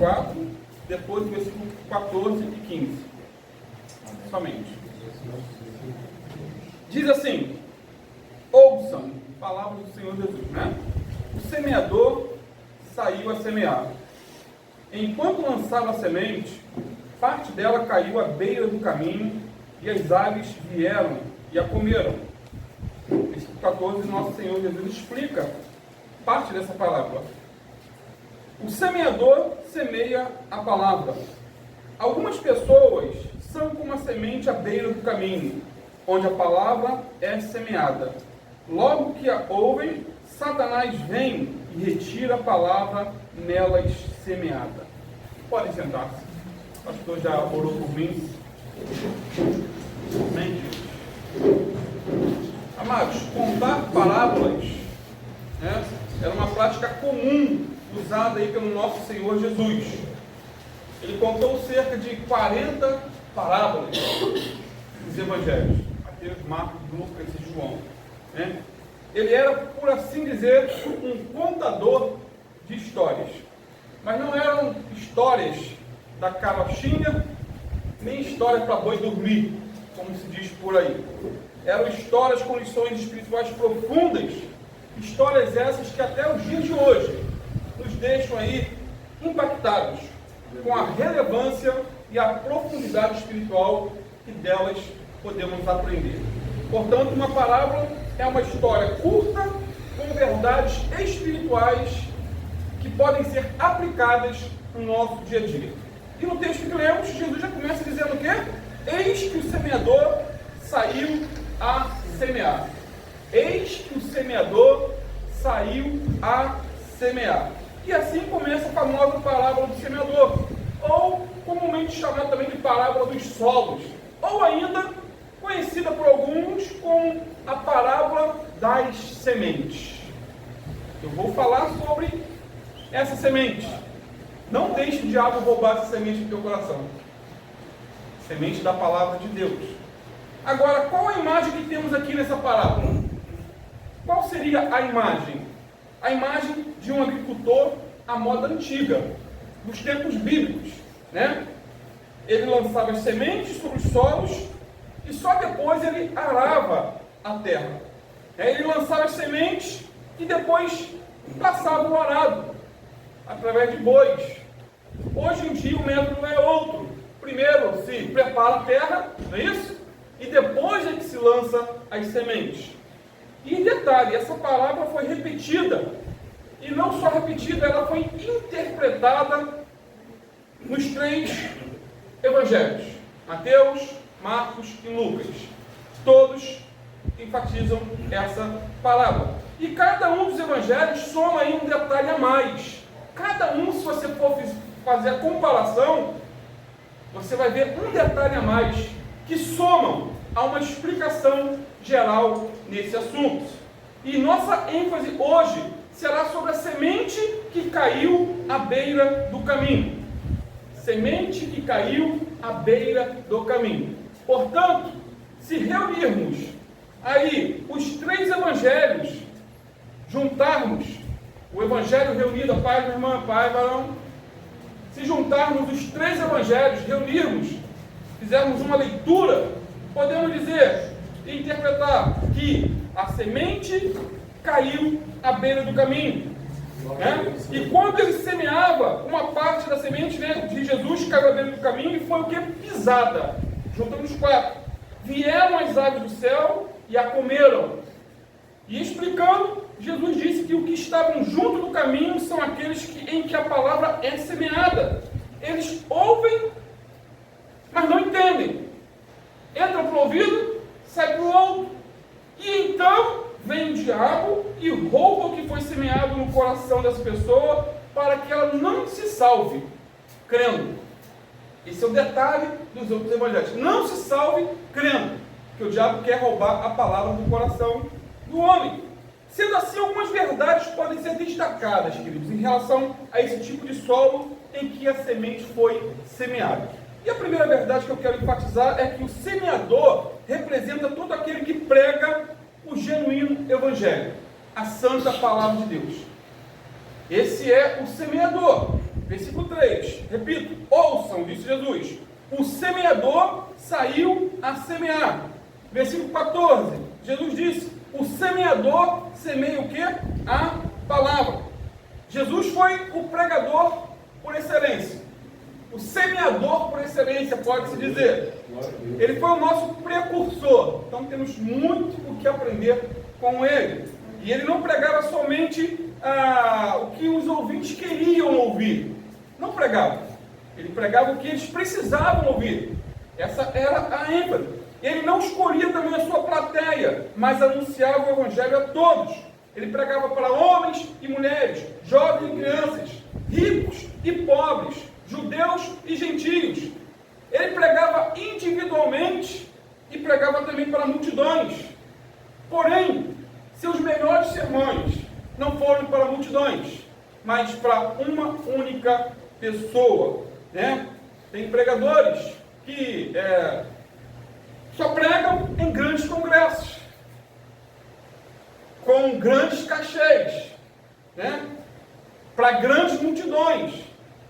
4, depois do versículo 14 e 15. Somente. Diz assim: ouçam, palavras do Senhor Jesus, né? O semeador saiu a semear. Enquanto lançava a semente, parte dela caiu à beira do caminho, e as aves vieram e a comeram. Versículo 14, nosso Senhor Jesus explica parte dessa palavra. O semeador semeia a palavra. Algumas pessoas são como a semente à beira do caminho, onde a palavra é semeada. Logo que a ouvem, Satanás vem e retira a palavra nelas semeada. Podem sentar-se. O pastor já orou por mim. Amém. Amados, contar parábolas, né, era uma prática comum usada aí pelo nosso Senhor Jesus. Ele contou cerca de 40 parábolas nos evangelhos. Mateus, Marcos, Lucas e João. Né? Ele era, por assim dizer, um contador de histórias. Mas não eram histórias da carochinha, nem histórias para boi dormir, como se diz por aí. Eram histórias com lições espirituais profundas, histórias essas que até os dias de hoje nos deixam aí impactados com a relevância e a profundidade espiritual que delas podemos aprender. Portanto, uma parábola é uma história curta com verdades espirituais que podem ser aplicadas no nosso dia a dia. E no texto que lemos, Jesus já começa dizendo o quê? Eis que o semeador saiu a semear. Eis que o semeador saiu a semear. E assim começa a famosa parábola do semeador, ou comumente chamada também de parábola dos solos, ou ainda conhecida por alguns como a parábola das sementes. Eu vou falar sobre essa semente. Não deixe o diabo roubar essa semente do teu coração. Semente da palavra de Deus. Agora, qual a imagem que temos aqui nessa parábola? Qual seria a imagem? A imagem de um agricultor à moda antiga, dos tempos bíblicos, né? Ele lançava as sementes sobre os solos e só depois ele arava a terra. Ele lançava as sementes e depois passava o arado através de bois. Hoje em dia o método é outro. Primeiro se prepara a terra, não é isso? E depois é que se lança as sementes. E detalhe, essa palavra foi repetida. E não só repetida, ela foi interpretada nos 3 evangelhos. Mateus, Marcos e Lucas. Todos enfatizam essa palavra. E cada um dos evangelhos soma aí um detalhe a mais. Cada um, se você for fazer a comparação, você vai ver um detalhe a mais que somam a uma explicação geral nesse assunto. E nossa ênfase hoje será sobre a semente que caiu à beira do caminho. Semente que caiu à beira do caminho. Portanto, se reunirmos aí os 3 evangelhos, juntarmos o evangelho reunido, pai, minha irmã, pai, varão, se juntarmos os 3 evangelhos, reunirmos, fizermos uma leitura, podemos dizer e interpretar que a semente caiu à beira do caminho. Né? E quando ele semeava, uma parte da semente, né, de Jesus caiu à beira do caminho e foi o que? Pisada. Juntamos 4. Vieram as aves do céu e a comeram. E explicando, Jesus disse que o que estavam junto do caminho são aqueles em que a palavra é semeada. Eles ouvem, mas não entendem. Entra para o ouvido, sai para o outro. E então vem o diabo e rouba o que foi semeado no coração dessa pessoa para que ela não se salve, crendo. Esse é o detalhe dos outros evangelhos. Não se salve crendo, que o diabo quer roubar a palavra do coração do homem. Sendo assim, algumas verdades podem ser destacadas, queridos, em relação a esse tipo de solo em que a semente foi semeada. E a primeira verdade que eu quero enfatizar é que o semeador representa todo aquele que prega o genuíno evangelho, a santa palavra de Deus. Esse é o semeador. Versículo Versículo 3, repito, ouçam, disse Jesus, o semeador saiu a semear. Versículo 14, Jesus disse, o semeador semeia o quê? A palavra. Jesus foi o pregador por excelência, o semeador por excelência, pode-se dizer. Ele foi o nosso precursor, então temos muito o que aprender com ele. E ele não pregava somente o que os ouvintes queriam ouvir, não pregava, ele pregava o que eles precisavam ouvir, essa era a ênfase. Ele não escolhia também a sua plateia, mas anunciava o evangelho a todos. Ele pregava para homens e mulheres, jovens e crianças, ricos e pobres, judeus e gentios. Ele pregava individualmente e pregava também para multidões. Porém, seus melhores sermões não foram para multidões, mas para uma única pessoa, né? Tem pregadores que só pregam em grandes congressos, com grandes cachês, né? Para grandes multidões.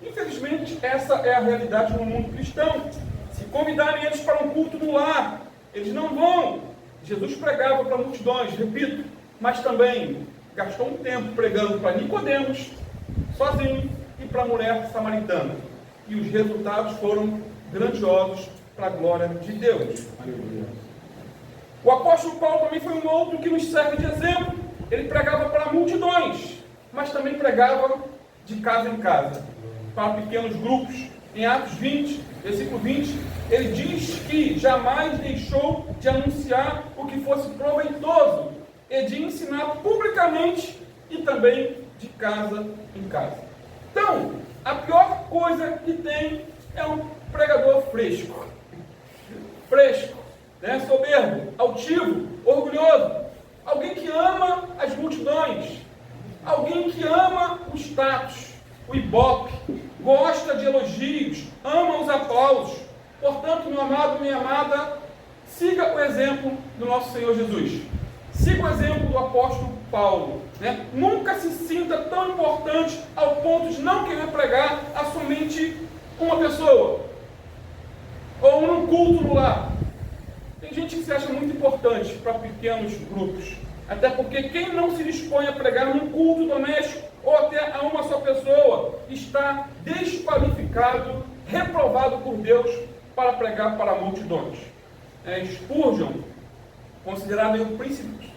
Infelizmente, essa é a realidade no mundo cristão. Se convidarem eles para um culto no lar, eles não vão. Jesus pregava para multidões, repito, mas também gastou um tempo pregando para Nicodemos, sozinho, e para a mulher samaritana. E os resultados foram grandiosos para a glória de Deus. O apóstolo Paulo também foi um outro que nos serve de exemplo. Ele pregava para multidões, mas também pregava de casa em casa, para pequenos grupos. Em Atos 20, versículo 20, ele diz que jamais deixou de anunciar o que fosse proveitoso e de ensinar publicamente e também de casa em casa. Então, a pior coisa que tem é um pregador fresco, né? Soberbo, altivo, orgulhoso, alguém que ama as multidões, alguém que ama o status, o ibope, gosta de elogios, ama os aplausos. Portanto, meu amado, minha amada, siga o exemplo do nosso Senhor Jesus. Siga o exemplo do apóstolo Paulo, né? Nunca se sinta tão importante ao ponto de não querer pregar a somente uma pessoa, ou num culto no lar. Tem gente que se acha muito importante para pequenos grupos, até porque quem não se dispõe a pregar num culto doméstico, ou até a uma só pessoa, está desqualificado, reprovado por Deus para pregar para multidões. Spurgeon, considerado o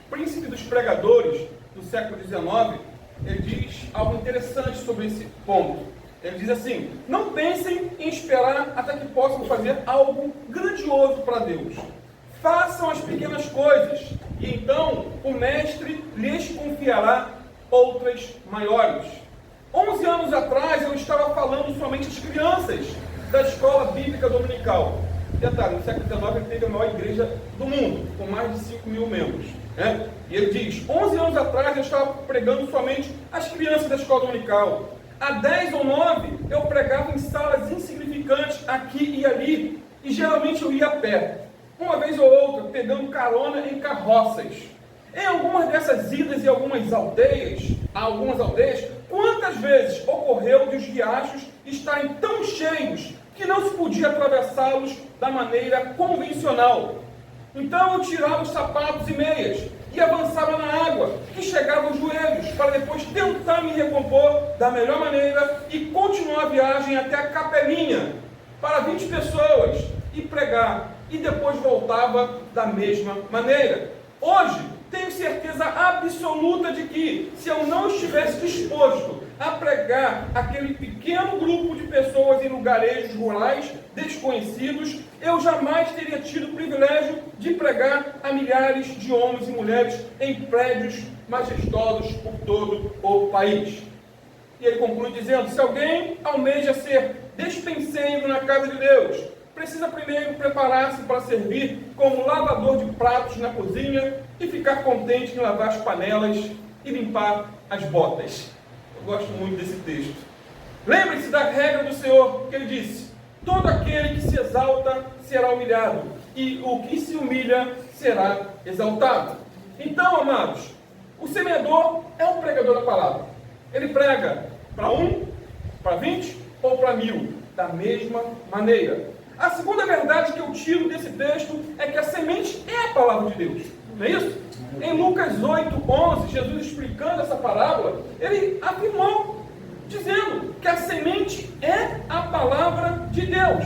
príncipe dos pregadores do século XIX, ele diz algo interessante sobre esse ponto. Ele diz assim: não pensem em esperar até que possam fazer algo grandioso para Deus. Façam as pequenas coisas, e então o Mestre lhes confiará outras maiores. 11 anos atrás eu estava falando somente às crianças da escola bíblica dominical. Detalhe, no século XIX ele teve a maior igreja do mundo, com mais de 5 mil membros, né? E ele diz, 11 anos atrás eu estava pregando somente às crianças da escola dominical. Há 10 ou 9 eu pregava em salas insignificantes aqui e ali, e geralmente eu ia a pé, uma vez ou outra pegando carona em carroças. Em algumas dessas idas e algumas aldeias, quantas vezes ocorreu de os riachos estarem tão cheios que não se podia atravessá-los da maneira convencional? Então eu tirava os sapatos e meias e avançava na água, que chegava aos joelhos, para depois tentar me recompor da melhor maneira e continuar a viagem até a capelinha, para 20 pessoas, e pregar, e depois voltava da mesma maneira. Hoje, tenho certeza absoluta de que, se eu não estivesse disposto a pregar aquele pequeno grupo de pessoas em lugarejos rurais desconhecidos, eu jamais teria tido o privilégio de pregar a milhares de homens e mulheres em prédios majestosos por todo o país. E ele conclui dizendo: se alguém almeja ser despenseiro na casa de Deus, precisa primeiro preparar-se para servir como lavador de pratos na cozinha e ficar contente em lavar as panelas e limpar as botas. Eu gosto muito desse texto. Lembre-se da regra do Senhor, que ele disse: todo aquele que se exalta será humilhado, e o que se humilha será exaltado. Então, amados, o semeador é um pregador da palavra. Ele prega para 1, para 20, ou para 1000, da mesma maneira. A segunda verdade que eu tiro desse texto é que a semente é a palavra de Deus. Não é isso? Em Lucas 8:11, Jesus explicando essa parábola, ele afirmou, dizendo que a semente é a palavra de Deus.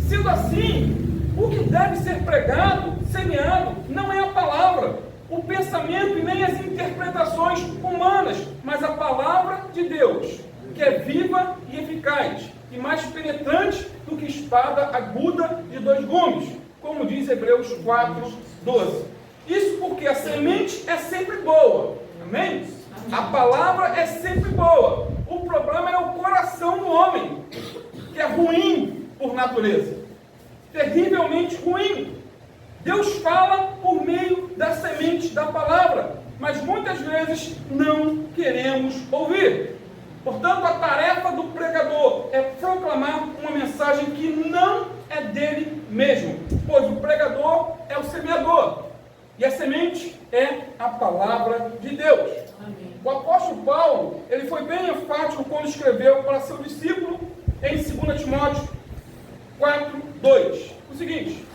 Sendo assim, o que deve ser pregado, semeado, não é a palavra, o pensamento e nem as interpretações humanas, mas a palavra de Deus, que é viva e eficaz, e mais penetrante do que espada aguda de 2 gumes, como diz Hebreus 4:12. Isso porque a semente é sempre boa, amém? A palavra é sempre boa. O problema é o coração do homem, que é ruim por natureza, terrivelmente ruim. Deus fala por meio da semente da palavra, mas muitas vezes não queremos ouvir. Portanto, a tarefa do pregador é proclamar uma mensagem que não é dele mesmo, pois o pregador é o semeador, e a semente é a palavra de Deus. Amém. O apóstolo Paulo, ele foi bem enfático quando escreveu para seu discípulo em 2 Timóteo 4:2, o seguinte: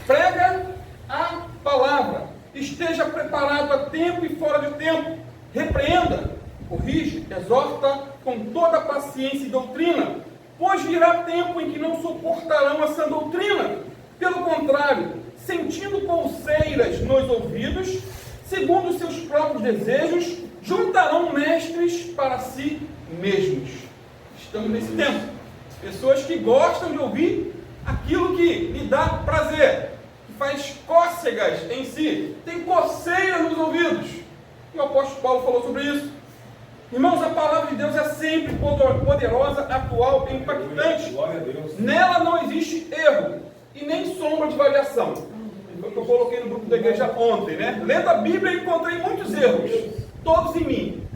prega a palavra, esteja preparado a tempo e fora de tempo, repreenda, corrige, exorta com toda paciência e doutrina, pois virá tempo em que não suportarão essa doutrina. Pelo contrário, sentindo pulseiras nos ouvidos, segundo os seus próprios desejos, juntarão mestres para si mesmos. Estamos nesse tempo. Pessoas que gostam de ouvir aquilo que lhe dá prazer, que faz cócegas em si, tem coceira nos ouvidos. E o apóstolo Paulo falou sobre isso. Irmãos, a palavra de Deus é sempre poderosa, atual e impactante. Glória a Deus. Nela não existe erro e nem sombra de variação. Foi o que eu coloquei no grupo da igreja ontem, né? Lendo a Bíblia, encontrei muitos erros, todos em mim.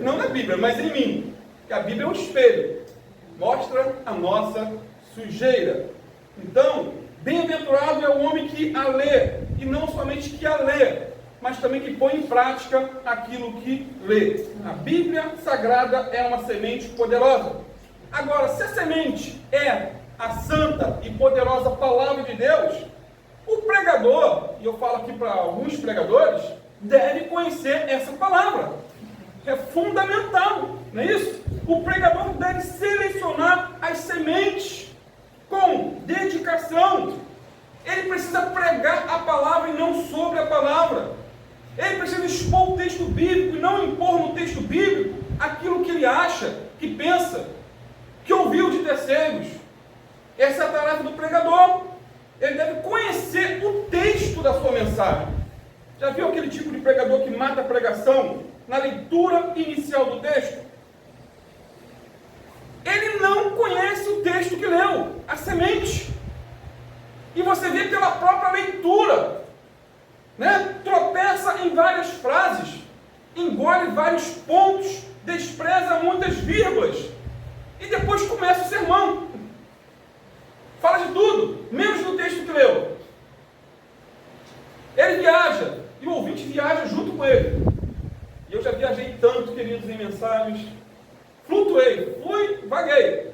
Não na Bíblia, mas em mim. Porque a Bíblia é um espelho, mostra a nossa sujeira. Então, bem-aventurado é o homem que a lê, e não somente que a lê, mas também que põe em prática aquilo que lê. A Bíblia Sagrada é uma semente poderosa. Agora, se a semente é a santa e poderosa palavra de Deus, o pregador, e eu falo aqui para alguns pregadores, deve conhecer essa palavra. É fundamental, não é isso? O pregador deve selecionar as sementes com dedicação. Ele precisa pregar a palavra e não sobre a palavra. Ele precisa expor o texto bíblico e não impor no texto bíblico aquilo que ele acha, que pensa, que ouviu de terceiros. Essa é a tarefa do pregador. Ele deve conhecer o texto da sua mensagem. Já viu aquele tipo de pregador que mata a pregação na leitura inicial do texto? Ele não conhece o texto que leu, a semente. E você vê pela própria leitura, né? Tropeça em várias frases, engole vários pontos, despreza muitas vírgulas, e depois começa o sermão. Fala de tudo, menos do texto que leu. Ele viaja, e o ouvinte viaja junto com ele. E eu já viajei tanto, queridos, em mensagens. Flutuei, fui, vaguei.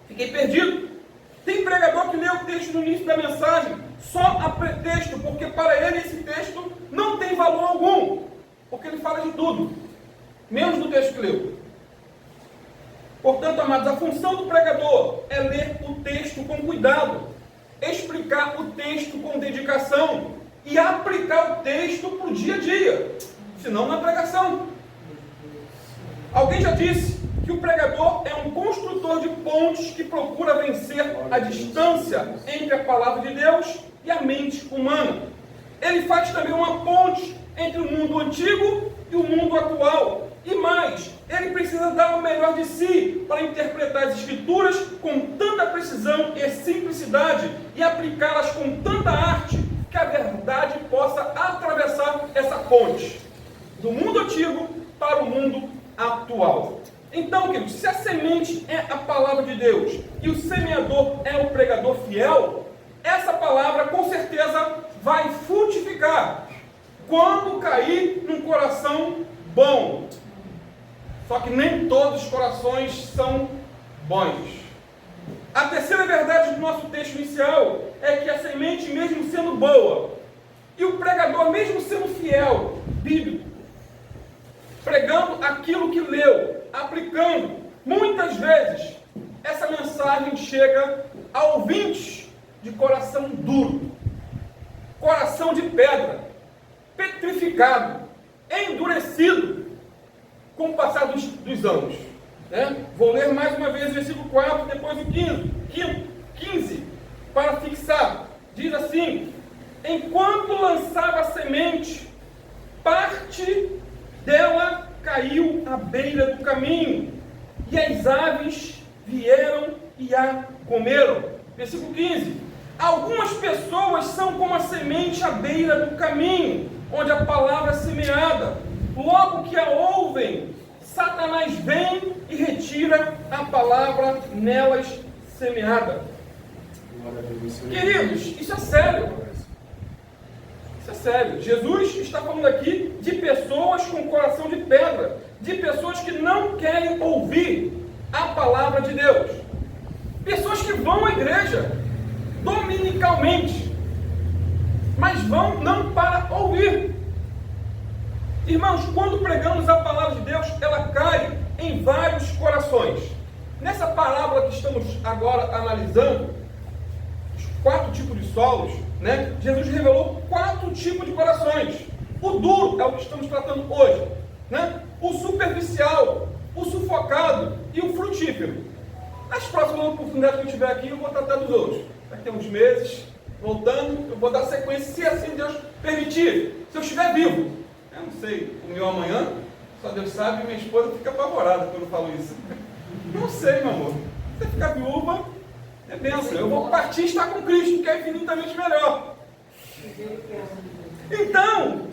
Fiquei perdido. Tem pregador que lê o texto no início da mensagem só a pretexto, porque para ele esse texto não tem valor algum, porque ele fala de tudo, menos do texto que leu. Portanto, amados, a função do pregador é ler o texto com cuidado, explicar o texto com dedicação e aplicar o texto para o dia a dia, senão na pregação. Alguém já disse que o pregador é um construtor de pontes que procura vencer a distância entre a palavra de Deus e a mente humana. Ele faz também uma ponte entre o mundo antigo e o mundo atual. E mais, ele precisa dar o melhor de si para interpretar as Escrituras com tanta precisão e simplicidade e aplicá-las com tanta arte que a verdade possa atravessar essa ponte do mundo antigo para o mundo atual. Então, queridos, se a semente é a palavra de Deus e o semeador é o pregador fiel, essa palavra com certeza vai frutificar quando cair num coração bom. Só que nem todos os corações são bons. A terceira verdade do nosso texto inicial é que a semente, mesmo sendo boa, e o pregador, mesmo sendo fiel, bíblico, pregando aquilo que leu, aplicando, muitas vezes, essa mensagem chega a ouvintes de coração duro, coração de pedra, petrificado, endurecido, com o passar dos anos. Vou ler mais uma vez o versículo 4, depois o 15, para fixar. Diz assim: enquanto lançava a semente, parte dela caiu à beira do caminho, e as aves vieram e a comeram. Versículo 15: algumas pessoas são como a semente à beira do caminho, onde a palavra é semeada. Logo que a ouvem, Satanás vem e retira a palavra nelas semeada. Queridos, isso é sério. Isso é sério. Jesus está falando aqui de pessoas com coração de pedra, de pessoas que não querem ouvir a palavra de Deus. Pessoas que vão à igreja dominicalmente, mas vão não para ouvir. Irmãos, quando pregamos a palavra de Deus, ela cai em vários corações. Nessa parábola que estamos agora analisando, os 4 tipos de solos, Jesus revelou 4 tipos de corações. O duro é o que estamos tratando hoje, o superficial, o sufocado e o frutífero. Nas próximas oportunidades que eu tiver aqui, eu vou tratar dos outros. Daqui a uns meses, voltando, eu vou dar sequência, se assim Deus permitir, se eu estiver vivo. Eu não sei, o meu amanhã, só Deus sabe, e minha esposa fica apavorada quando eu falo isso. Não sei, meu amor. Você ficar viúva é bênção. Eu vou partir e estar com Cristo, que é infinitamente melhor. Então,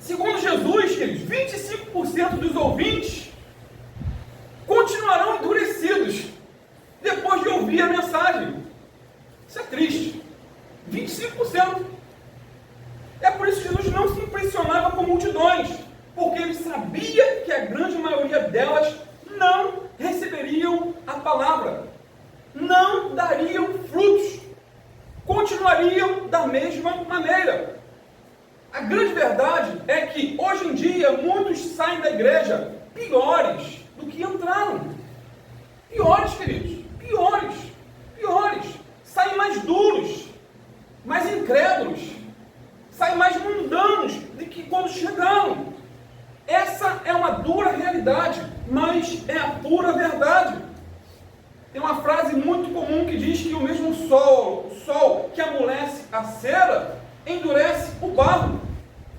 segundo Jesus, queridos, 25% dos ouvintes continuarão endurecidos depois de ouvir a mensagem. Isso é triste. 25%. É por isso que Jesus não se impressionava com multidões, porque ele sabia que a grande maioria delas não receberiam a palavra, não dariam frutos, continuariam da mesma maneira. A grande verdade é que hoje em dia muitos saem da igreja piores do que entraram. Piores, queridos, piores. Saem mais duros, mais incrédulos, saem mais mundanos do que quando chegaram. Essa é uma dura realidade, mas é a pura verdade. Tem uma frase muito comum que diz que o mesmo sol que amolece a cera, endurece o barro.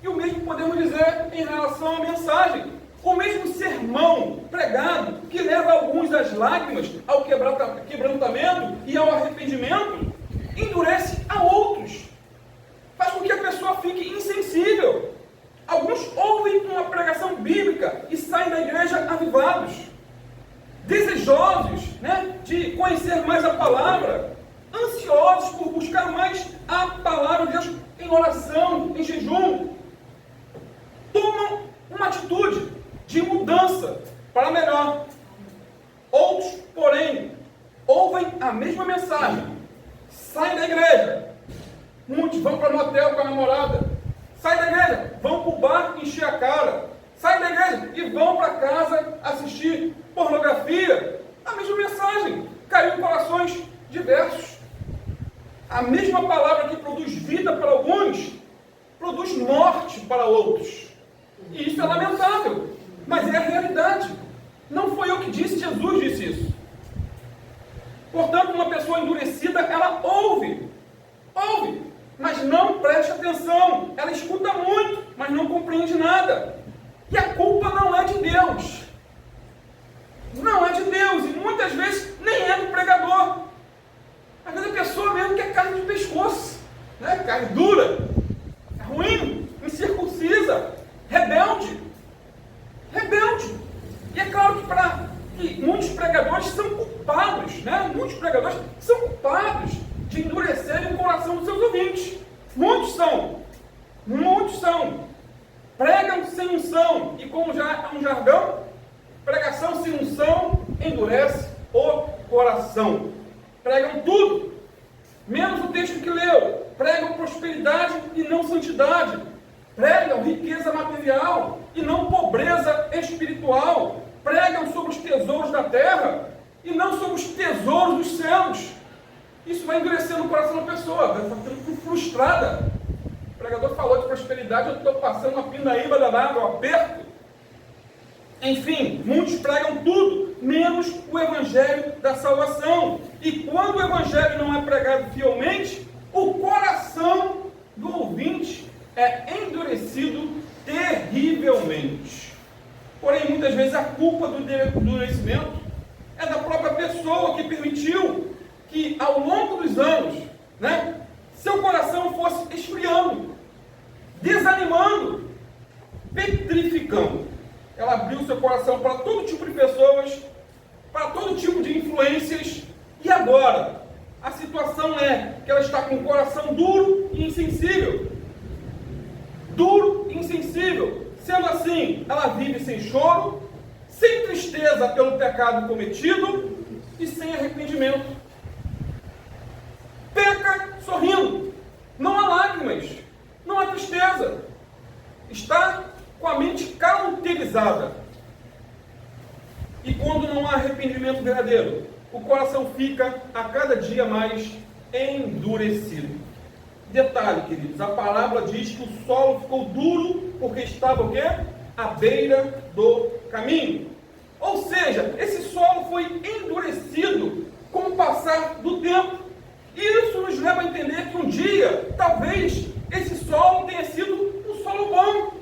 E o mesmo podemos dizer em relação à mensagem. O mesmo sermão pregado, que leva alguns às lágrimas, ao quebrantamento e ao arrependimento, endurece a outros. Faz com que a pessoa fique insensível. Alguns ouvem uma pregação bíblica e saem da igreja avivados, desejosos de conhecer mais a palavra, ansiosos por buscar mais a palavra de Deus em oração, em jejum. Tomam uma atitude de mudança para melhor. Outros, porém, ouvem a mesma mensagem, saem da igreja. Muitos vão para o motel com a namorada, saem da igreja, vão para o bar encher a cara, saem da igreja e vão para casa assistir pornografia. A mesma mensagem, caiu em corações diversos. A mesma palavra que produz vida para alguns, produz morte para outros. E isso é lamentável, mas é a realidade. Não foi eu que disse, Jesus disse isso. Portanto, uma pessoa endurecida, ela ouve, mas não presta atenção. Ela escuta muito, mas não compreende nada. E a culpa não é de Deus. Não é de Deus, e muitas vezes nem é do pregador. Às vezes a pessoa mesmo quer carne de pescoço, carne dura, ruim, incircuncisa, rebelde. E é claro que muitos pregadores são culpados, muitos pregadores são culpados de endurecerem o coração dos seus ouvintes. Muitos são. Pregam sem unção, e como já é um jargão, Pregação sem unção endurece o coração. Pregam tudo, menos o texto que leu. Pregam prosperidade e não santidade. Pregam riqueza material e não pobreza espiritual. Pregam sobre os tesouros da terra e não sobre os tesouros dos céus. Isso vai endurecendo o coração da pessoa, vai ficando frustrada. O pregador falou de prosperidade, eu estou passando uma pindaíba danada, um aperto. Enfim, muitos pregam tudo, menos o evangelho da salvação. E quando o evangelho não é pregado fielmente, o coração do ouvinte é endurecido terrivelmente. Porém, muitas vezes a culpa do endurecimento é da própria pessoa que permitiu que ao longo dos anos, seu coração fosse esfriando, desanimando, petrificando. Ela abriu seu coração para todo tipo de pessoas, para todo tipo de influências, e agora a situação é que ela está com o coração duro e insensível. Duro e insensível. Sendo assim, ela vive sem choro, sem tristeza pelo pecado cometido e sem arrependimento. Peca sorrindo. Não há lágrimas, não há tristeza. Está com a mente cauterizada. E quando não há arrependimento verdadeiro, o coração fica a cada dia mais endurecido. Detalhe, queridos, a palavra diz que o solo ficou duro porque estava o quê? À beira do caminho. Ou seja, esse solo foi endurecido com o passar do tempo. E isso nos leva a entender que um dia, talvez, esse solo tenha sido um solo bom.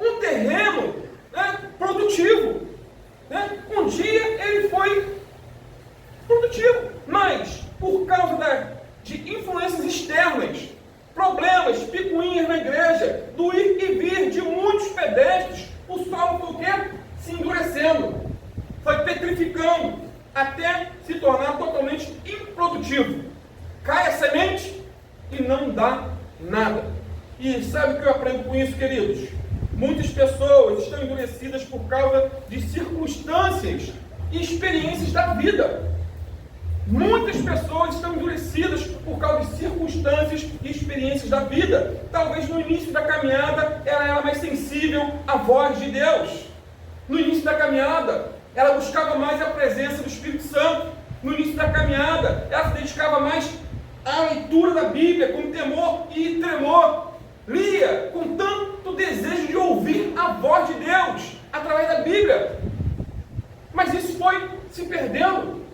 Um terreno produtivo. Um dia ele foi produtivo, mas por causa de influências externas, problemas, picuinhas na igreja, do ir e vir de muitos pedestres, o solo foi o quê? Se endurecendo, foi petrificando, até se tornar totalmente improdutivo. Cai a semente e não dá nada. E sabe o que eu aprendo com isso, queridos? Muitas pessoas estão endurecidas por causa de circunstâncias e experiências da vida. Muitas pessoas estão endurecidas por causa de circunstâncias e experiências da vida. Talvez no início da caminhada ela era mais sensível à voz de Deus. No início da caminhada ela buscava mais a presença do Espírito Santo. No início da caminhada ela se dedicava mais à leitura da Bíblia com temor e tremor. Lia com tanto desejo de ouvir a voz de Deus através da Bíblia. Mas isso foi se perdendo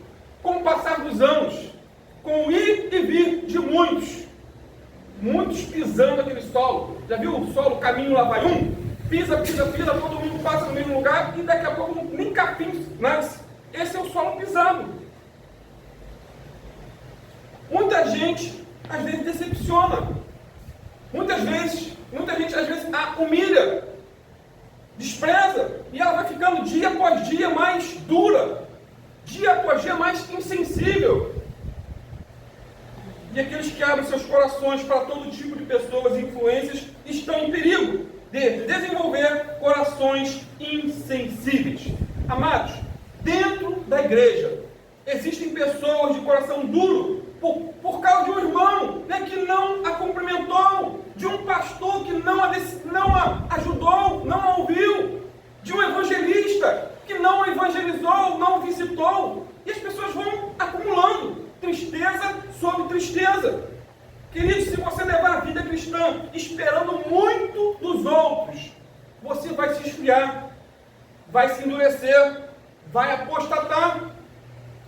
com o passar dos anos, com o ir e vir de muitos pisando aquele solo. Já viu o solo, caminho lá vai um? Pisa, todo mundo passa no mesmo lugar e daqui a pouco nem capim nasce. Esse é o solo pisado. Muita gente às vezes decepciona. Muita gente às vezes a humilha, despreza, e ela vai ficando dia após dia mais dura, dia após dia mais insensível. E aqueles que abrem seus corações para todo tipo de pessoas e influências estão em perigo de desenvolver corações insensíveis. Amados, dentro da igreja existem pessoas de coração duro por causa de um irmão que não a cumprimentou, de um pastor que não a ajudou, não a ouviu, de um evangelista que não a evangelizou, não a visitou. E as pessoas vão acumulando tristeza sobre tristeza. Queridos, se você levar a vida cristã esperando muito dos outros, você vai se esfriar, vai se endurecer, vai apostatar.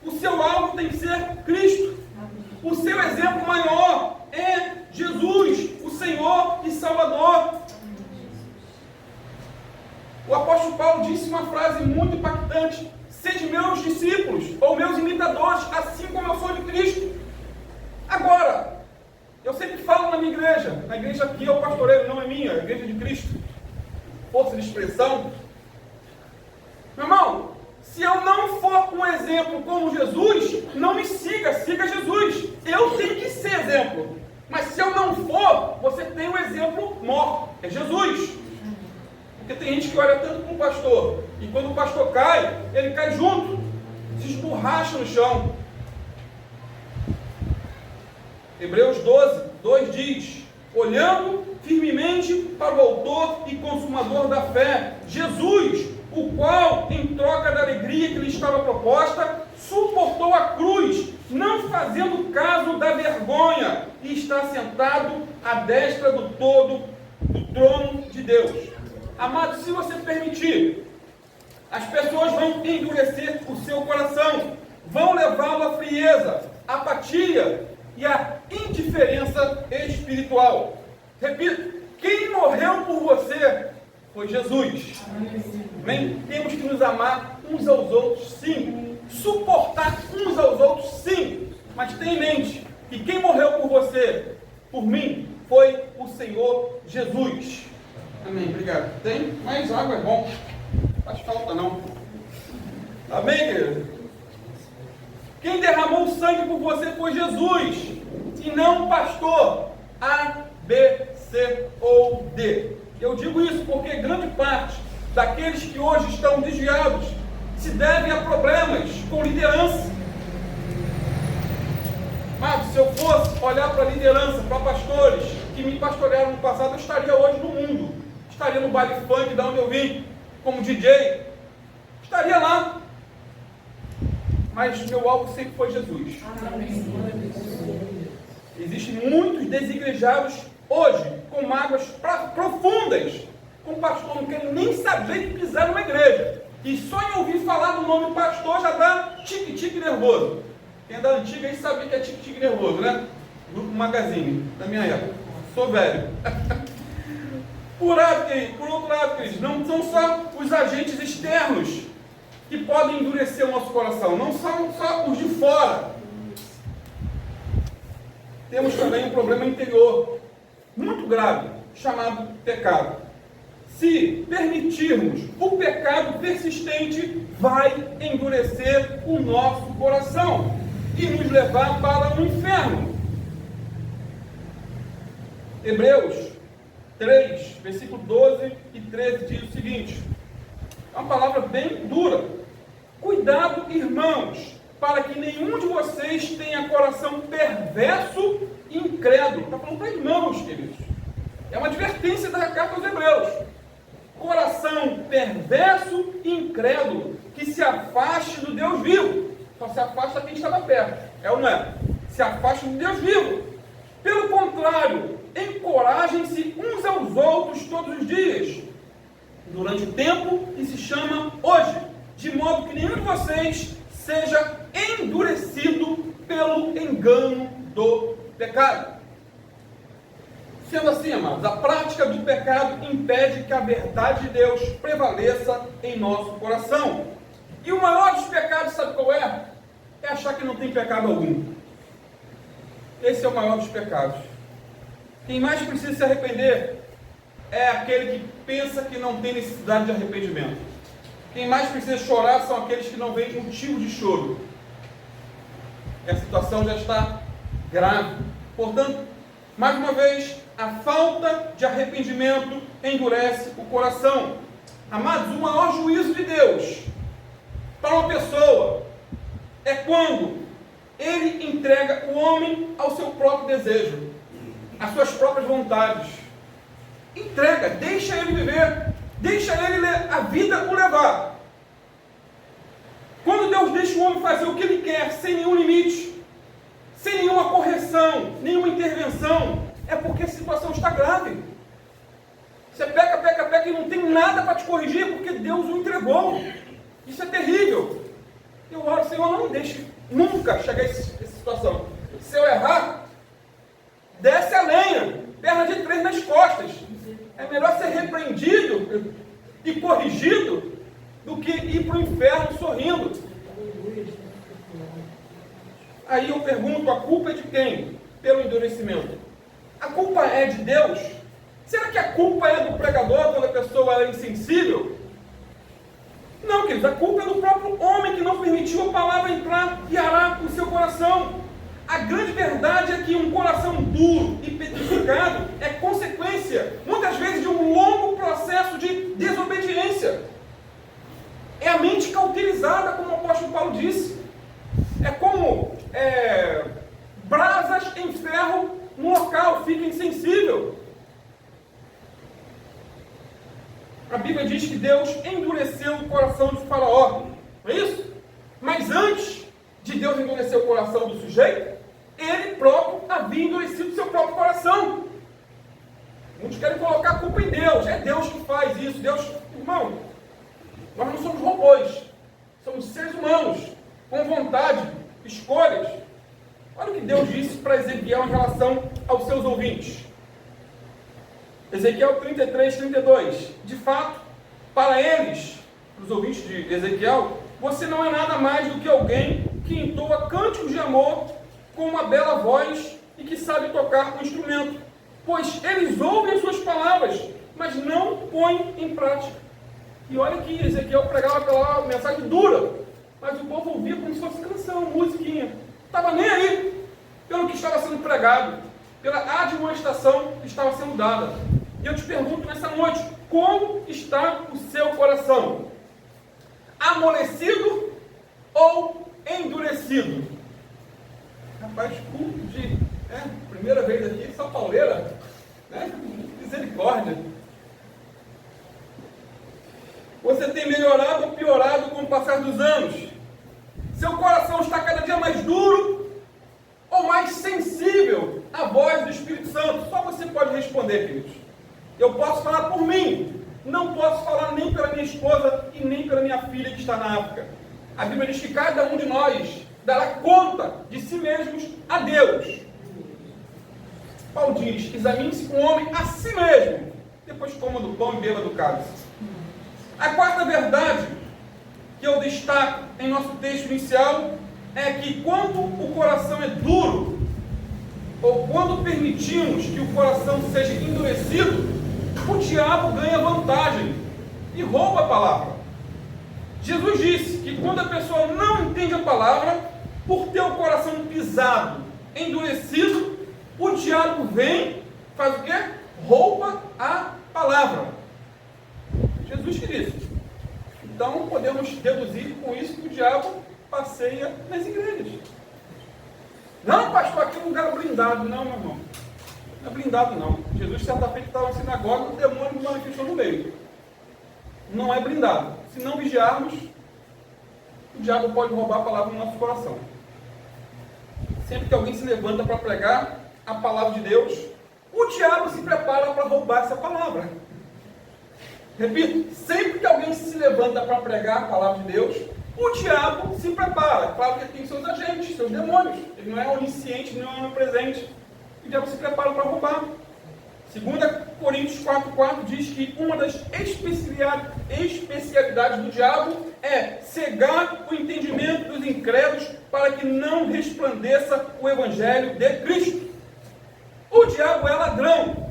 O seu alvo tem que ser Cristo. O seu exemplo maior é Jesus, o Senhor e Salvador. O apóstolo Paulo disse uma frase muito impactante: sede meus discípulos, ou meus imitadores, assim como eu sou de Cristo. Agora, eu sempre falo na minha igreja, na igreja aqui é o pastoreio, não é minha, é a igreja de Cristo. Força de expressão. Meu irmão, se eu não for um exemplo como Jesus, não me siga, siga Jesus. Eu tenho que ser exemplo. Mas se eu não for, você tem um exemplo maior, é Jesus. Porque tem gente que olha tanto para o pastor E quando o pastor cai, ele cai junto, se esborracha no chão. Hebreus 12, 2 diz: olhando firmemente para o autor e consumador da fé, Jesus, o qual, em troca da alegria que lhe estava proposta, suportou a cruz, não fazendo caso da vergonha, e está sentado à destra do trono de Deus. Amado, se você permitir, as pessoas vão endurecer o seu coração, vão levá-lo à frieza, à apatia e à indiferença espiritual. Repito, quem morreu por você foi Jesus. Amém? Temos que nos amar uns aos outros, sim. Suportar uns aos outros, sim. Mas tenha em mente que quem morreu por você, por mim, foi o Senhor Jesus. Amém? Obrigado. Tem? Mais água é bom. Não faz falta não. Amém, querido? Quem derramou sangue por você foi Jesus, e não o pastor A, B, C ou D. Eu digo isso porque grande parte daqueles que hoje estão desviados se devem a problemas com liderança. Mas se eu fosse olhar para a liderança, para pastores que me pastorearam no passado, eu estaria hoje no mundo. Estaria no baile funk de onde eu vim, como DJ. Estaria lá. Mas meu alvo sempre foi Jesus. Existem muitos desigrejados hoje, com mágoas profundas, com o pastor não querem nem saber de pisar numa igreja. E só em ouvir falar do nome pastor já dá tique-tique nervoso. Quem é da antiga aí sabe que é tique-tique nervoso, né? Grupo Magazine, da minha época. Sou velho. Por outro lado, queridos, não são só os agentes externos que podem endurecer o nosso coração, não são só os de fora. Temos também um problema interior, muito grave, chamado pecado. Se permitirmos, o pecado persistente vai endurecer o nosso coração e nos levar para o inferno. Hebreus 3, versículo 12 e 13 diz o seguinte, é uma palavra bem dura: cuidado, irmãos, para que nenhum de vocês tenha coração perverso e incrédulo. Está falando para irmãos, queridos. É uma advertência da carta aos Hebreus. Coração perverso e incrédulo, que se afaste do Deus vivo. Só se afasta quem estava perto. É ou não é? Se afaste do Deus vivo. Pelo contrário, encorajem-se uns aos outros todos os dias, durante o tempo que se chama hoje, de modo que nenhum de vocês seja endurecido pelo engano do pecado. Sendo assim, amados, a prática do pecado impede que a verdade de Deus prevaleça em nosso coração. E o maior dos pecados, sabe qual é? É achar que não tem pecado algum. Esse é o maior dos pecados. Quem mais precisa se arrepender é aquele que pensa que não tem necessidade de arrependimento. Quem mais precisa chorar são aqueles que não veem motivo de choro. A situação já está grave. Portanto, mais uma vez, a falta de arrependimento endurece o coração. Amados, o maior juízo de Deus para uma pessoa é quando ele entrega o homem ao seu próprio desejo, às suas próprias vontades. Entrega, deixa ele viver, deixa ele a vida o levar. Quando Deus deixa o homem fazer o que ele quer, sem nenhum limite, sem nenhuma correção, nenhuma intervenção, é porque a situação está grave. Você peca e não tem nada para te corrigir, porque Deus o entregou. Isso é terrível. Eu oro, Senhor, não me deixe nunca chegar a essa situação. Se eu errar, desce a lenha, perna de 3 nas costas. É melhor ser repreendido e corrigido do que ir para o inferno sorrindo. Aí eu pergunto, a culpa é de quem? Pelo endurecimento. A culpa é de Deus? Será que a culpa é do pregador quando a pessoa é insensível? Não, queridos, a culpa é do próprio homem que não permitiu a palavra entrar e arar o seu coração. A grande verdade é que um coração duro e petrificado é consequência, muitas vezes, de um longo processo de desobediência. É a mente cauterizada, como o apóstolo Paulo disse. É como brasas em ferro no local, fica insensível. A Bíblia diz que Deus endureceu o coração de Faraó, não é isso? Mas antes de Deus endurecer o coração do sujeito, ele próprio havia endurecido o seu próprio coração. Muitos querem colocar a culpa em Deus. É Deus que faz isso. Deus, irmão, nós não somos robôs. Somos seres humanos, com vontade, escolhas. Olha o que Deus disse para Ezequiel em relação aos seus ouvintes. Ezequiel 33, 32. De fato, para eles, os ouvintes de Ezequiel, você não é nada mais do que alguém que entoa cânticos de amor com uma bela voz e que sabe tocar um instrumento. Pois eles ouvem as suas palavras, mas não põem em prática. E olha que Ezequiel pregava aquela mensagem dura, mas o povo ouvia como se fosse canção, musiquinha. Estava nem aí pelo que estava sendo pregado, pela admoestação que estava sendo dada. E eu te pergunto nessa noite, como está o seu coração? Amolecido ou endurecido? Rapaz, culto de primeira vez aqui, São Pauleira, né? Misericórdia. Você tem melhorado ou piorado com o passar dos anos? Seu coração está cada dia mais duro ou mais sensível à voz do Espírito Santo? Só você pode responder, queridos. Eu posso falar por mim, não posso falar nem pela minha esposa e nem pela minha filha que está na África. A Bíblia diz que cada um de nós dará conta de si mesmos a Deus. Paulo diz, examine-se com o homem a si mesmo, depois coma do pão e beba do cálice. A quarta verdade que eu destaco em nosso texto inicial é que quando o coração é duro, ou quando permitimos que o coração seja endurecido, o diabo ganha vantagem e rouba a palavra. Jesus disse que quando a pessoa não entende a palavra, por ter o coração pisado, endurecido, o diabo vem, faz o quê? Rouba a palavra. Jesus que disse. Então podemos deduzir com isso que o diabo passeia nas igrejas. Não, pastor, aqui é um lugar blindado. Não, meu irmão. Não é blindado, não. Jesus, certa feita, estava na sinagoga, o demônio manifestou no meio. Não é blindado. Se não vigiarmos, o diabo pode roubar a palavra no nosso coração. Sempre que alguém se levanta para pregar a palavra de Deus, o diabo se prepara para roubar essa palavra. Repito, sempre que alguém se levanta para pregar a palavra de Deus, o diabo se prepara. Claro que ele tem seus agentes, seus demônios. Ele não é onisciente, não é onipresente. O diabo se prepara para roubar. 2 Coríntios 4,4 diz que uma das especialidades do diabo é cegar o entendimento dos incrédulos para que não resplandeça o evangelho de Cristo. O diabo é ladrão.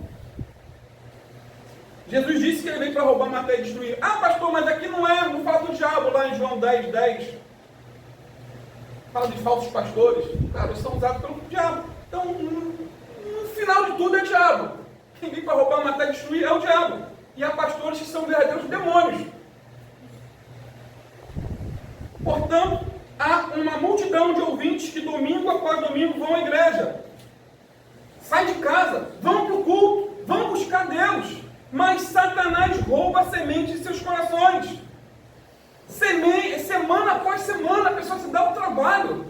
Jesus disse que ele veio para roubar, matar e destruir. Ah, pastor, mas aqui não fala do diabo, lá em João 10, 10. Fala de falsos pastores. Claro, eles são usados pelo diabo. Então, no final de tudo é diabo. Quem vem para roubar, matar e destruir é o diabo. E há pastores que são verdadeiros demônios. Portanto, há uma multidão de ouvintes que domingo após domingo vão à igreja. Saem de casa, vão para o culto, vão buscar Deus. Mas Satanás rouba a semente de seus corações. Semana após semana, a pessoa se dá o trabalho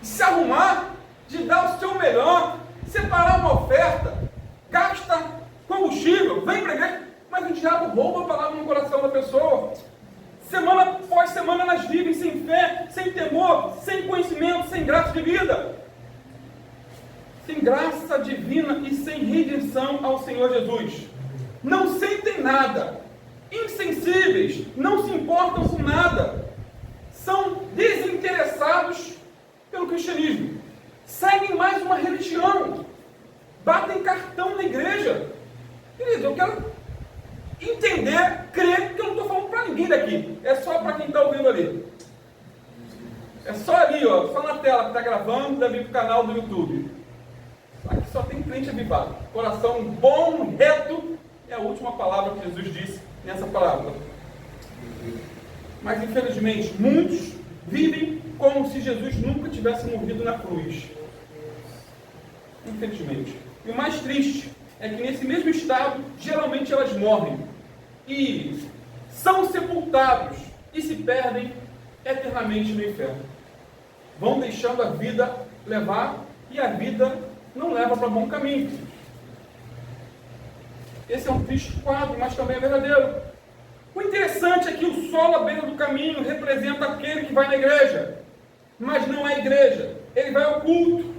de se arrumar, de dar o seu melhor, separar uma oferta, gasta combustível, vem para a igreja, mas o diabo rouba a palavra no coração da pessoa. Semana após semana elas vivem sem fé, sem temor, sem conhecimento, sem graça de vida. Sem graça divina e sem redenção ao Senhor Jesus. Não sentem nada, insensíveis, não se importam com nada, são desinteressados pelo cristianismo, seguem mais uma religião, batem cartão na igreja. Querido, eu quero entender, crer, que eu não estou falando para ninguém daqui, é só para quem está ouvindo ali. É só ali, ó, só na tela que está gravando, deve ir para o canal do YouTube. Aqui só tem crente avivado, coração bom, reto. É a última palavra que Jesus disse nessa parábola. Mas infelizmente, muitos vivem como se Jesus nunca tivesse morrido na cruz. Infelizmente. E o mais triste é que nesse mesmo estado, geralmente elas morrem e são sepultados e se perdem eternamente no inferno. Vão deixando a vida levar e a vida não leva para bom caminho. Esse é um triste quadro, mas também é verdadeiro. O interessante é que o sol à beira do caminho representa aquele que vai na igreja, mas não é igreja. Ele vai ao culto,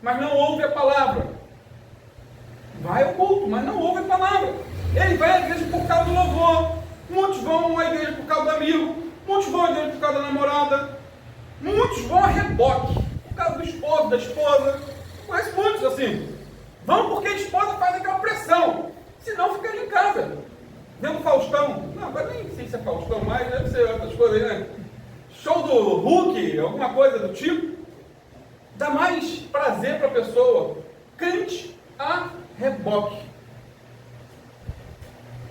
mas não ouve a palavra. Vai ao culto, mas não ouve a palavra. Ele vai à igreja por causa do louvor. Muitos vão à igreja por causa do amigo. Muitos vão à igreja por causa da namorada. Muitos vão a reboque, por causa do esposo, da esposa. Eu conheço muitos assim. Vão porque a esposa faz aquela pressão. Senão ficaria em casa. Vendo Faustão. Não, agora nem sei se é Faustão mais, deve ser outras coisas aí, né? Show do Hulk, alguma coisa do tipo. Dá mais prazer para a pessoa. Cante a reboque.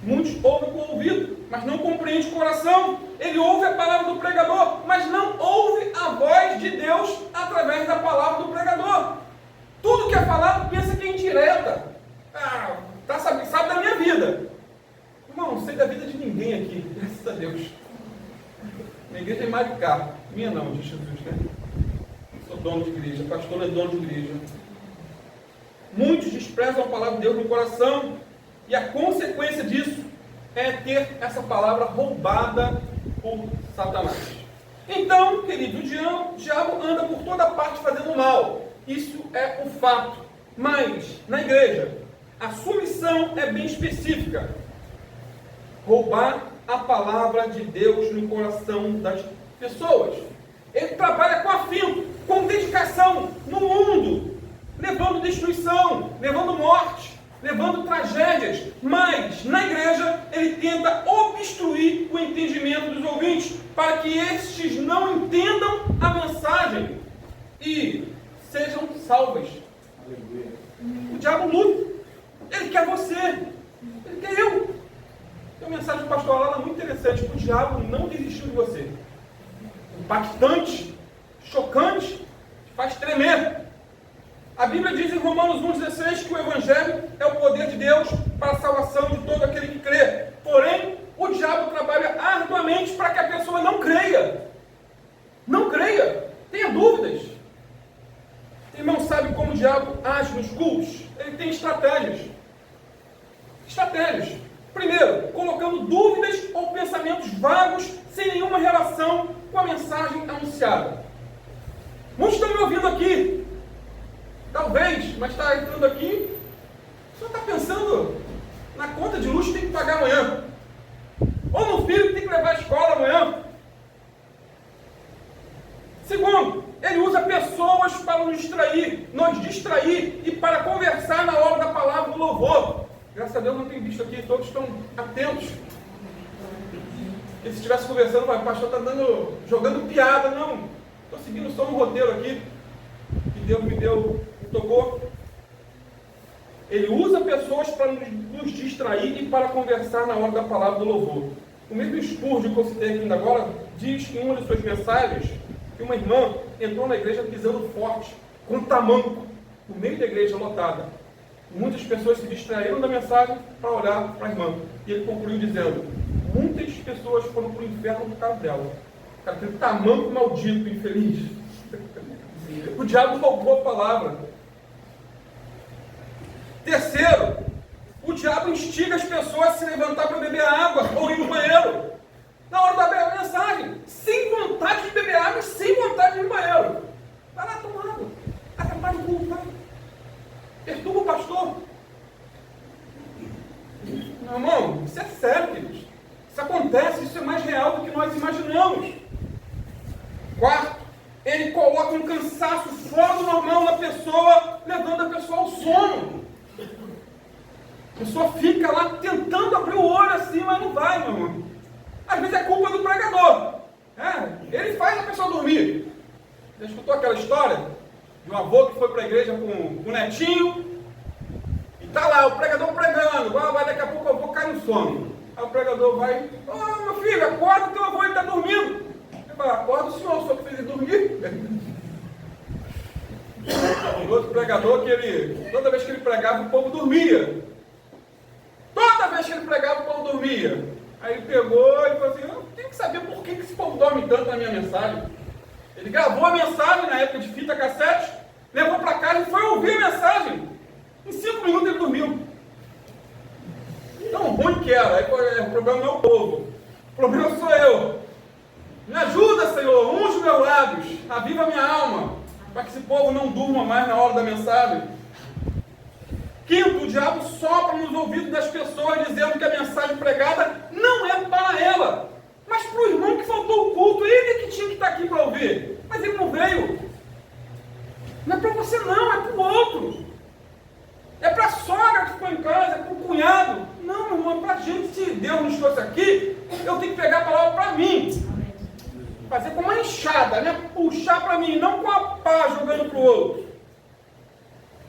Muitos ouvem com o ouvido, mas não compreende o coração. Ele ouve a palavra do pregador, mas não ouve a voz de Deus através da palavra do pregador. Tudo que é falado, pensa que é indireta. Sabe da minha vida. Irmão, não sei da vida de ninguém aqui, graças a Deus. Minha igreja é mais de carro. Minha não, diz Jesus, né? Sou dono de igreja, pastor não é dono de igreja. Muitos desprezam a palavra de Deus no coração, e a consequência disso é ter essa palavra roubada por Satanás. Então, querido, o diabo anda por toda parte fazendo mal. Isso é um fato. Mas, na igreja, a sua missão é bem específica. Roubar a palavra de Deus no coração das pessoas. Ele trabalha com afinco, com dedicação no mundo, levando destruição, levando morte, levando tragédias, mas na igreja ele tenta obstruir o entendimento dos ouvintes, para que estes não entendam a mensagem e sejam salvas. Aleluia. O diabo luta, ele quer você, ele quer eu. Tem uma mensagem do pastor Alana muito interessante: o diabo não desistiu de você. Impactante, chocante, te faz tremer. A Bíblia diz em Romanos 1,16 que o Evangelho é o poder de Deus para a salvação de todo aquele que crê. Porém, o diabo trabalha arduamente para que a pessoa não creia. Não creia. Tenha dúvidas. Irmão, sabe como o diabo age nos cultos? Ele tem estratégias. Estratégias. Primeiro, colocando dúvidas ou pensamentos vagos sem nenhuma relação com a mensagem anunciada. Muitos estão me ouvindo aqui. Talvez, mas está entrando aqui, só está pensando na conta de luz que tem que pagar amanhã. Ou no filho que tem que levar à escola amanhã. Segundo, ele usa pessoas para nos distrair e para conversar na hora da palavra do louvor. Graças a Deus não tenho visto aqui, todos estão atentos. Porque se estivesse conversando, o pastor está jogando piada. Não, estou seguindo só um roteiro aqui que Deus me tocou. Ele usa pessoas para nos distrair e para conversar na hora da palavra do louvor. O mesmo Spurgeon que eu citei aqui ainda agora diz em uma de suas mensagens que uma irmã entrou na igreja pisando forte, com tamanco, no meio da igreja lotada. Muitas pessoas se distraíram da mensagem para olhar para a irmã. E ele concluiu dizendo: muitas pessoas foram para o inferno por causa dela. O cara tem tamanco maldito, infeliz. O diabo roubou a palavra. Terceiro, o diabo instiga as pessoas a se levantar para beber água ou ir no banheiro na hora da mensagem, sem vontade de beber água, sem vontade de ir no banheiro. Vai lá tomar água, atrapalha o culto, vai. Perturba o pastor. Meu irmão, isso é sério, queridos. Isso acontece, isso é mais real do que nós imaginamos. Quarto, ele coloca um cansaço fora do normal na pessoa, levando a pessoa ao sono. A pessoa fica lá tentando abrir o olho assim, mas não vai, meu irmão. Às vezes é culpa do pregador. Ele faz a pessoa dormir. Já escutou aquela história de um avô que foi para a igreja com o netinho? E está lá, o pregador pregando. Daqui a pouco eu vou cair no sono. Aí o pregador vai, meu filho, acorda, teu avô está dormindo. Ele fala, acorda o senhor que fez ele dormir. E outro pregador que toda vez que ele pregava, o povo dormia. Toda vez que ele pregava, o povo dormia. Aí ele pegou e falou assim, eu tenho que saber por que esse povo dorme tanto na minha mensagem. Ele gravou a mensagem na época de fita cassete, levou para casa e foi ouvir a mensagem. Em 5 minutos ele dormiu. Tão ruim que era. Aí, o problema não é o povo. O problema sou eu. Me ajuda, Senhor. Unge meus lábios. Aviva minha alma. Para que esse povo não durma mais na hora da mensagem. Quinto, o diabo sopra nos ouvidos das pessoas dizendo que a mensagem pregada não é para ela, mas para o irmão que faltou o culto. Ele que tinha que estar aqui para ouvir. Mas ele não veio. Não é para você não, é para o outro. É para a sogra que ficou em casa, é para o cunhado. Não, meu irmão, é para a gente. Se Deus nos trouxe aqui, eu tenho que pegar a palavra para mim. Fazer com uma enxada, né? Puxar para mim, não com a pá jogando para o outro.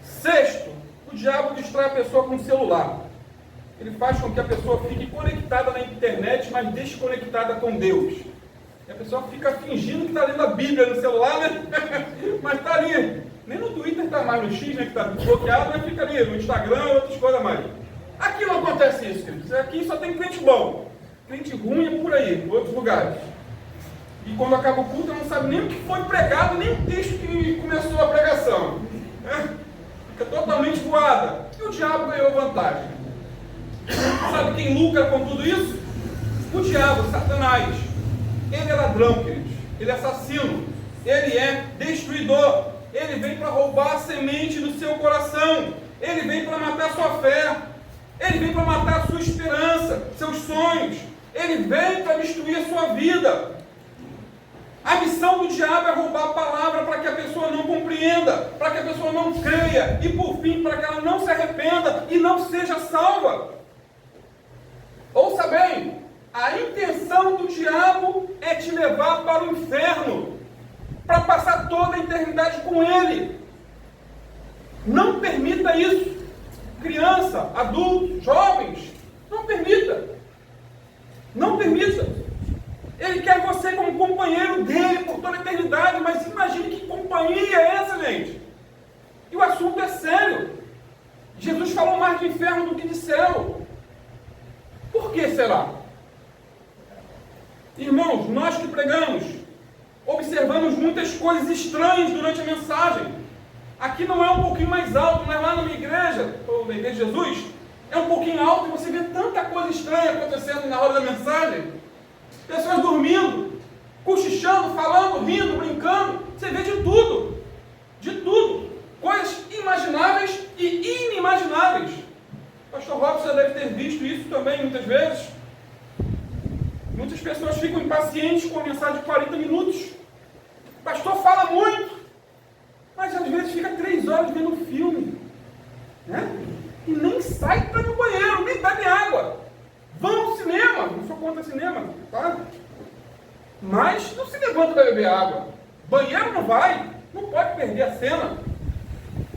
Sexto, o diabo distrai a pessoa com o celular. Ele faz com que a pessoa fique conectada na internet, mas desconectada com Deus. E a pessoa fica fingindo que está lendo a Bíblia no celular, né? Mas está ali. Nem no Twitter está mais, no X, né, que está bloqueado, mas fica ali, no Instagram e outras coisas mais. Aqui não acontece isso, queridos. Aqui só tem crente bom. Crente ruim é por aí, em outros lugares. E quando acaba o culto, não sabe nem o que foi pregado, nem o texto que começou a pregação. Fica totalmente voada. E o diabo ganhou vantagem. Sabe quem lucra com tudo isso? O diabo, Satanás. Ele é ladrão, queridos. Ele é assassino. Ele é destruidor. Ele vem para roubar a semente do seu coração. Ele vem para matar a sua fé. Ele vem para matar a sua esperança, seus sonhos. Ele vem para destruir a sua vida. A missão do diabo é roubar a palavra para que a pessoa não compreenda, para que a pessoa não creia e, por fim, para que ela não se arrependa e não seja salva. Ouça bem, a intenção do diabo é te levar para o inferno, para passar toda a eternidade com ele. Não permita isso. Criança, adultos, jovens, não permita. Não permita. Ele quer você como companheiro dele por toda a eternidade, mas imagine que companhia é essa, gente. E o assunto é sério. Jesus falou mais de inferno do que de céu. Por que será? Irmãos, nós que pregamos, observamos muitas coisas estranhas durante a mensagem. Aqui não é um pouquinho mais alto, mas lá na minha igreja, ou na igreja de Jesus, é um pouquinho alto e você vê tanta coisa estranha acontecendo na hora da mensagem. Pessoas dormindo, cochichando, falando, rindo, brincando. Você vê de tudo. De tudo. Coisas imagináveis e inimagináveis. O pastor Robson deve ter visto isso também muitas vezes. Muitas pessoas ficam impacientes com a mensagem de 40 minutos. O pastor fala muito, mas às vezes fica 3 horas vendo um filme, né? E nem sai para ir no banheiro, nem bebe água. Vão ao cinema, não sou contra cinema, tá? Mas não se levanta para beber água. Banheiro não vai, não pode perder a cena.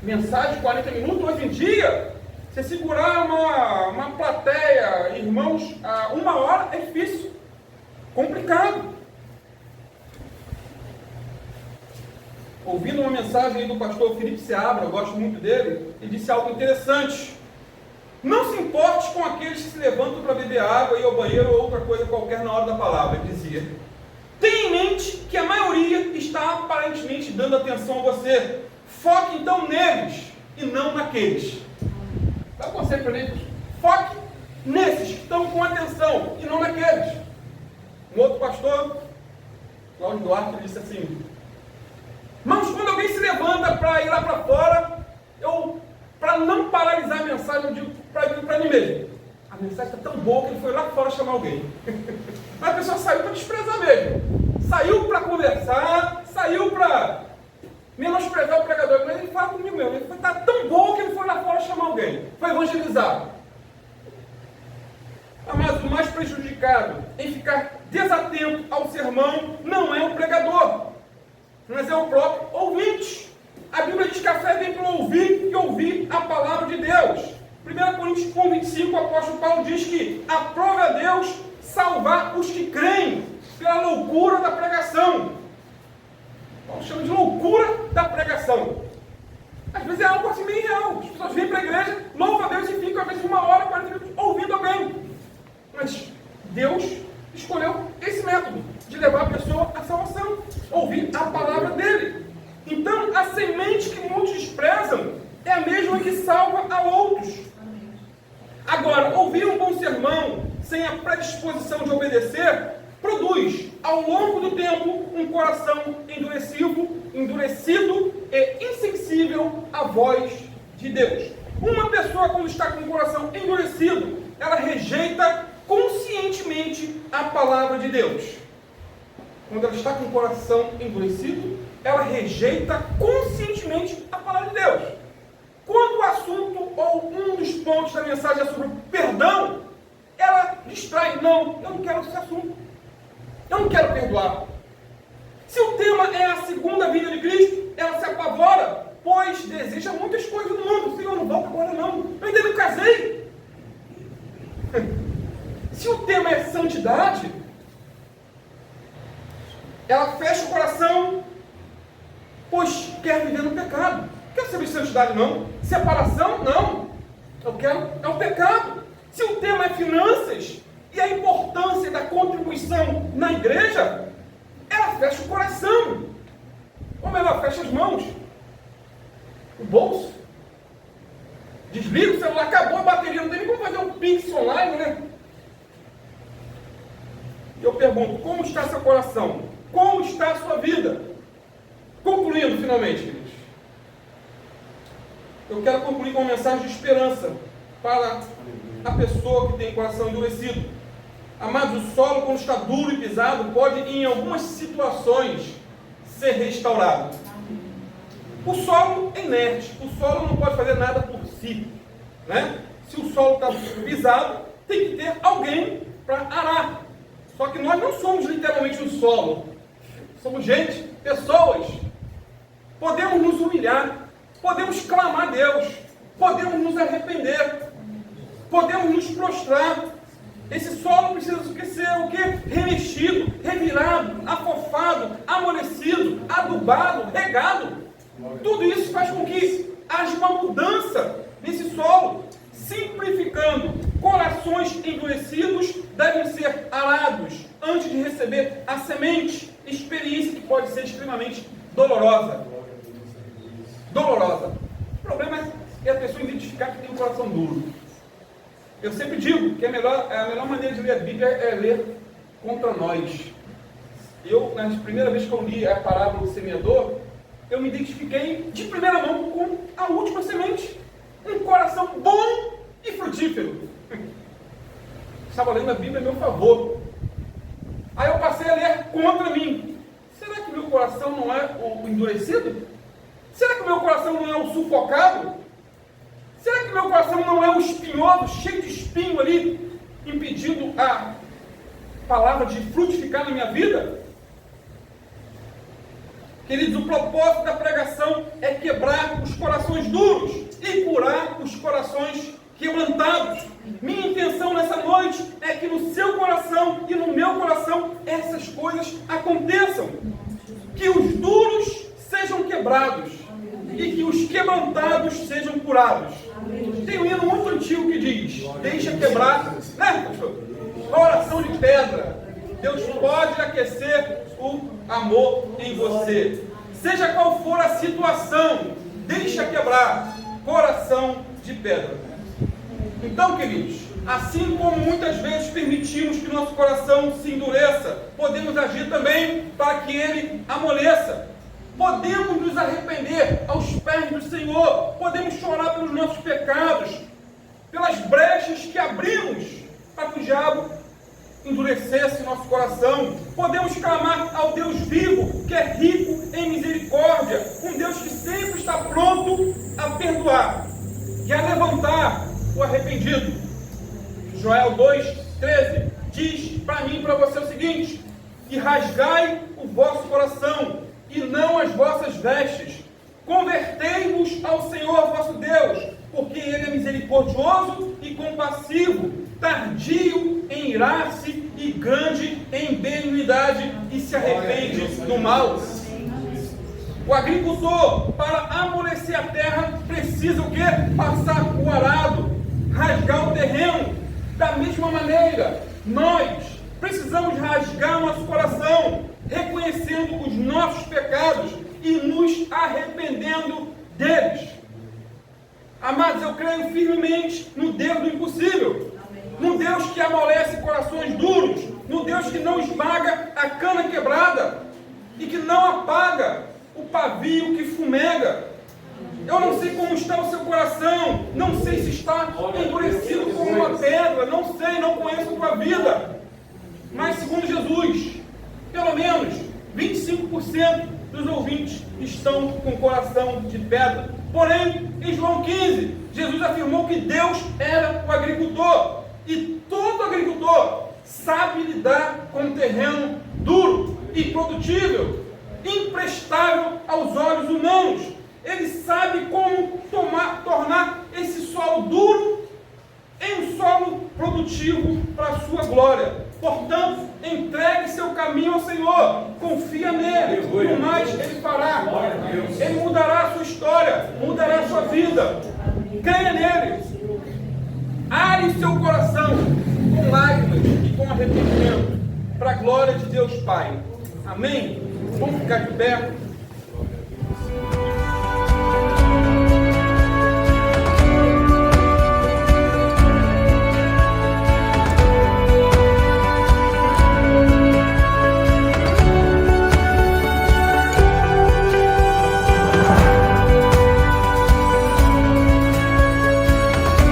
Mensagem de 40 minutos, hoje em dia, você segurar uma plateia, irmãos, 1 hora é difícil, complicado. Ouvindo uma mensagem aí do pastor Felipe Seabra, eu gosto muito dele, ele disse algo interessante. Não se importe com aqueles que se levantam para beber água, ir ao banheiro ou outra coisa qualquer na hora da palavra, ele dizia. Tenha em mente que a maioria está aparentemente dando atenção a você. Foque então neles e não naqueles. Dá um conselho para eles. Foque nesses que estão com atenção e não naqueles. Um outro pastor, Cláudio Duarte, disse assim: irmãos, quando alguém se levanta para ir lá para fora, para não paralisar a mensagem, eu digo para mim mesmo: a mensagem está tão boa que ele foi lá fora chamar alguém. Mas a pessoa saiu para desprezar mesmo. Saiu para conversar, saiu para menosprezar o pregador. Mas ele fala comigo mesmo: ele está tão bom que ele foi lá fora chamar alguém. Foi evangelizar. Mas o mais prejudicado em ficar desatento ao sermão não é o pregador, mas é o próprio ouvinte. A Bíblia diz que a fé vem para ouvir e ouvir a palavra de Deus. 1 1 Coríntios 1:25, o apóstolo Paulo diz que aprove a Deus salvar os que creem pela loucura da pregação. Paulo chama de loucura da pregação. Às vezes é algo assim meio real. As pessoas vêm para a igreja, louvam a Deus e ficam às vezes 1 hora, 40 minutos ouvindo alguém. Mas Deus escolheu esse método de levar a pessoa à salvação, ouvir a palavra dele. Então, a semente que muitos desprezam é a mesma que salva a outros. Agora, ouvir um bom sermão sem a predisposição de obedecer produz, ao longo do tempo, um coração endurecido e insensível à voz de Deus. Uma pessoa, quando está com o coração endurecido, ela rejeita conscientemente a palavra de Deus. Quando ela está com o coração endurecido, ela rejeita conscientemente a palavra de Deus. Quando o assunto ou um dos pontos da mensagem é sobre perdão, ela distrai. Não, eu não quero esse assunto. Eu não quero perdoar. Se o tema é a segunda vinda de Cristo, ela se apavora, pois deseja muitas coisas no mundo. Senhor, não volta agora não. Eu ainda não casei. Se o tema é santidade, ela fecha o coração, pois quer viver no pecado. Não quero saber de santidade não. Separação, não. Eu quero, é o pecado. Se o tema é finanças e a importância da contribuição na igreja, ela fecha o coração. Ou melhor, fecha as mãos. O bolso. Desliga o celular, acabou a bateria, não tem nem como fazer um Pix online, né? E eu pergunto, como está seu coração? Como está a sua vida? Concluindo, finalmente, queridos. Eu quero concluir com uma mensagem de esperança para a pessoa que tem o coração endurecido. Amados, o solo, quando está duro e pisado, pode, em algumas situações, ser restaurado. O solo é inerte, o solo não pode fazer nada por si, né? Se o solo está pisado, tem que ter alguém para arar. Só que nós não somos literalmente um solo, somos gente, pessoas. Podemos nos humilhar, podemos clamar a Deus, podemos nos arrepender, podemos nos prostrar. Esse solo precisa ser o quê? Remexido, revirado, afofado, amolecido, adubado, regado. Tudo isso faz com que haja uma mudança nesse solo. Simplificando, corações endurecidos devem ser arados antes de receber a semente, experiência que pode ser extremamente dolorosa. Dolorosa. O problema é a pessoa identificar que tem um coração duro. Eu sempre digo que a melhor maneira de ler a Bíblia é ler contra nós. Eu, na primeira vez que eu li a parábola do semeador, eu me identifiquei de primeira mão com a última semente. Um coração bom e frutífero. Estava lendo a Bíblia a meu favor. Aí eu passei a ler contra mim. Será que meu coração não é o endurecido? Será que meu coração não é o sufocado? Será que meu coração não é o espinhoso, cheio de espinho ali, impedindo a palavra de frutificar na minha vida? Queridos, o propósito da pregação é quebrar os corações duros e curar os corações quebrantados. Minha intenção nessa noite é que no seu coração e no meu coração essas coisas aconteçam. Que os duros sejam quebrados e que os quebrantados sejam curados. Tem um hino muito antigo que diz: deixa quebrar, né, pastor? Coração de pedra. Deus pode aquecer o amor em você. Seja qual for a situação, deixa quebrar. Coração de pedra. Então, queridos, assim como muitas vezes permitimos que nosso coração se endureça, podemos agir também para que ele amoleça. Podemos nos arrepender aos pés do Senhor, podemos chorar pelos nossos pecados, pelas brechas que abrimos para que o diabo endurecesse nosso coração. Podemos clamar ao Deus vivo, que é rico em misericórdia, um Deus que sempre está pronto a perdoar e a levantar o arrependido. Joel 2,13 diz para mim e para você o seguinte: que rasgai o vosso coração e não as vossas vestes. Convertei-vos ao Senhor vosso Deus, porque Ele é misericordioso e compassivo, tardio em irar-se e grande em benignidade, e se arrepende do mal. O agricultor, para amolecer a terra, precisa o quê? Passar o arado, rasgar o terreno. Da mesma maneira, nós precisamos rasgar nosso coração, reconhecendo os nossos pecados e nos arrependendo deles. Amados, eu creio firmemente no Deus do impossível, no Deus que amolece corações duros, no Deus que não esmaga a cana quebrada e que não apaga o pavio que fumega. Eu não sei como está o seu coração, não sei se está endurecido como uma pedra, não sei, não conheço a tua vida, mas segundo Jesus, pelo menos 25% dos ouvintes estão com o coração de pedra. Porém, em João 15, Jesus afirmou que Deus era o agricultor, e todo agricultor sabe lidar com um terreno duro e produtível, imprestável aos olhos humanos. Ele sabe como tornar esse solo duro em um solo produtivo para a sua glória. Portanto, entregue seu caminho ao Senhor, confia nele, no mais Ele fará. Ele mudará a sua história, mudará a sua vida. Creia nele. Are o seu coração com lágrimas e com arrependimento, para a glória de Deus Pai. Amém? Vamos ficar de pé.